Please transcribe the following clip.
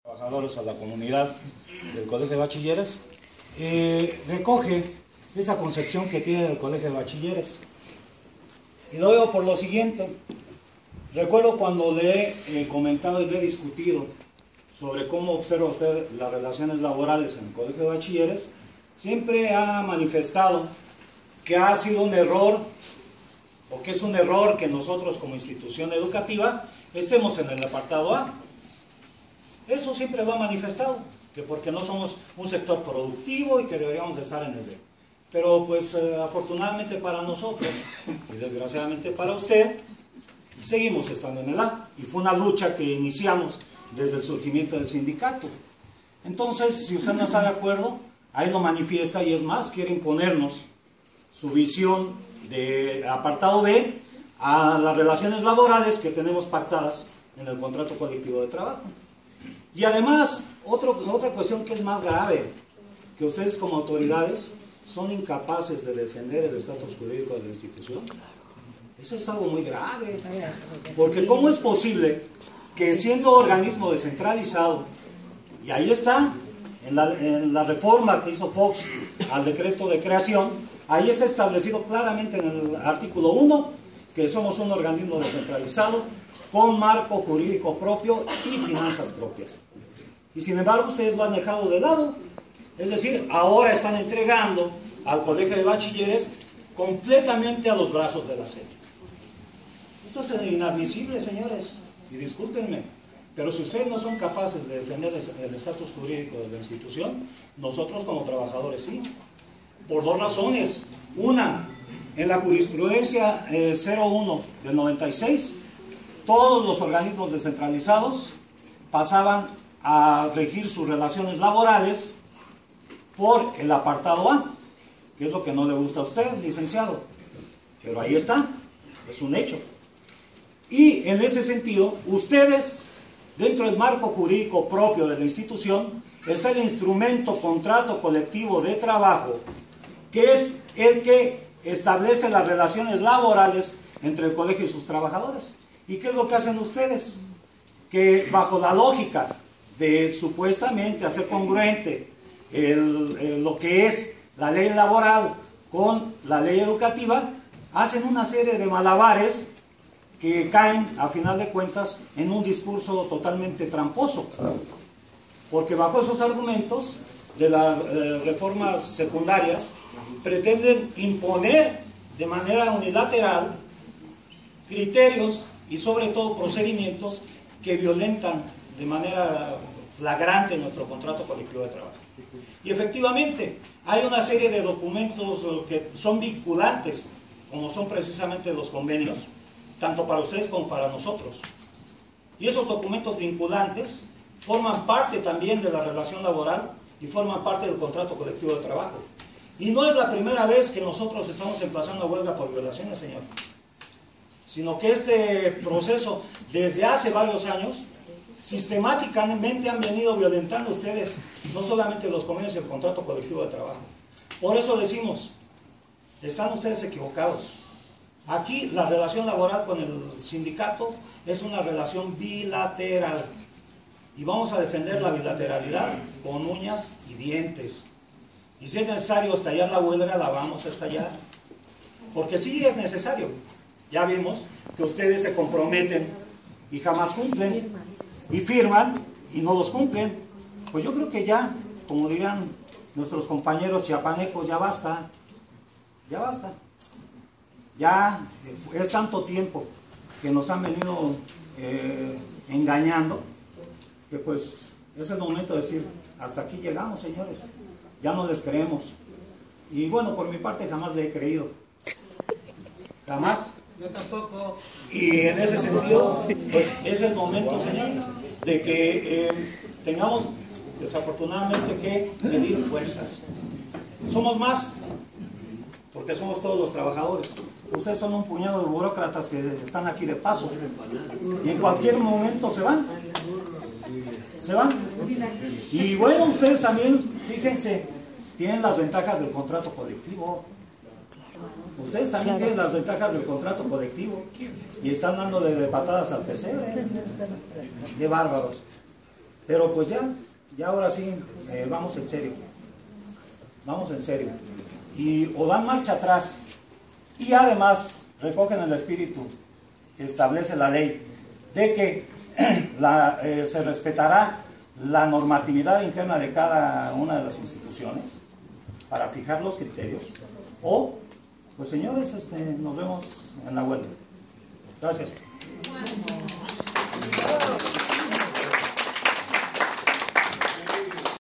Trabajadores a la comunidad del Colegio de Bachilleres, recoge esa concepción que tiene el Colegio de Bachilleres. Y lo veo por lo siguiente. Recuerdo cuando le he comentado y le he discutido sobre cómo observa usted las relaciones laborales en el Colegio de Bachilleres, siempre ha manifestado que ha sido un error, o que es un error que nosotros como institución educativa estemos en el apartado A. Eso siempre lo ha manifestado, que porque no somos un sector productivo y que deberíamos estar en el B. Pero pues afortunadamente para nosotros, y desgraciadamente para usted, seguimos estando en el A. Y fue una lucha que iniciamos desde el surgimiento del sindicato. Entonces, si usted no está de acuerdo, ahí lo manifiesta y es más, quiere imponernos su visión de apartado B a las relaciones laborales que tenemos pactadas en el contrato colectivo de trabajo. Y además, otra cuestión que es más grave, que ustedes como autoridades son incapaces de defender el estatus jurídico de la institución. Eso es algo muy grave, porque ¿cómo es posible que siendo organismo descentralizado, y ahí está, en la reforma que hizo Fox al decreto de creación, ahí está establecido claramente en el artículo 1, que somos un organismo descentralizado, con marco jurídico propio y finanzas propias. Y sin embargo ustedes lo han dejado de lado. Es decir, ahora están entregando al Colegio de Bachilleres completamente a los brazos de la SEP. Esto es inadmisible, señores, y discúlpenme, pero si ustedes no son capaces de defender el estatus jurídico de la institución, nosotros como trabajadores sí. Por dos razones. Una, en la jurisprudencia 01 del 96, todos los organismos descentralizados pasaban a regir sus relaciones laborales por el apartado A, que es lo que no le gusta a usted, licenciado. Pero ahí está, es un hecho. Y en ese sentido, ustedes, dentro del marco jurídico propio de la institución, está el instrumento contrato colectivo de trabajo, que es el que establece las relaciones laborales entre el colegio y sus trabajadores. ¿Y qué es lo que hacen ustedes? Que bajo la lógica de supuestamente hacer congruente lo que es la ley laboral con la ley educativa, hacen una serie de malabares que caen, a final de cuentas, en un discurso totalmente tramposo. Porque bajo esos argumentos de las reformas secundarias, pretenden imponer de manera unilateral criterios y sobre todo procedimientos que violentan de manera flagrante nuestro contrato colectivo de trabajo. Y efectivamente, hay una serie de documentos que son vinculantes, como son precisamente los convenios, tanto para ustedes como para nosotros. Y esos documentos vinculantes forman parte también de la relación laboral y forman parte del contrato colectivo de trabajo. Y no es la primera vez que nosotros estamos emplazando a huelga por violaciones, señor, sino que este proceso, desde hace varios años, sistemáticamente han venido violentando ustedes, no solamente los convenios y el contrato colectivo de trabajo. Por eso decimos, están ustedes equivocados. Aquí la relación laboral con el sindicato es una relación bilateral. Y vamos a defender la bilateralidad con uñas y dientes. Y si es necesario estallar la huelga, la vamos a estallar. Porque sí es necesario. Ya vimos que ustedes se comprometen y jamás cumplen. Y firman y no los cumplen. Pues yo creo que ya, como dirían nuestros compañeros chiapanecos, ya basta. Ya basta. Ya es tanto tiempo que nos han venido engañando, que pues es el momento de decir, hasta aquí llegamos, señores. Ya no les creemos. Y bueno, por mi parte jamás le he creído. Jamás. Yo tampoco. Y en ese sentido, pues es el momento, señor, de que tengamos desafortunadamente que medir fuerzas. Somos más, porque somos todos los trabajadores. Ustedes son un puñado de burócratas que están aquí de paso. Y en cualquier momento se van. Se van. Y bueno, ustedes también, fíjense, tienen las ventajas del contrato colectivo. Ustedes también tienen las ventajas del contrato colectivo y están dándole de patadas al pesebre. De bárbaros. Pero pues ya ahora sí, vamos en serio. Vamos en serio. Y o dan marcha atrás y además recogen el espíritu, establece la ley de que se respetará la normatividad interna de cada una de las instituciones para fijar los criterios, o pues señores, nos vemos en la huelga. Gracias.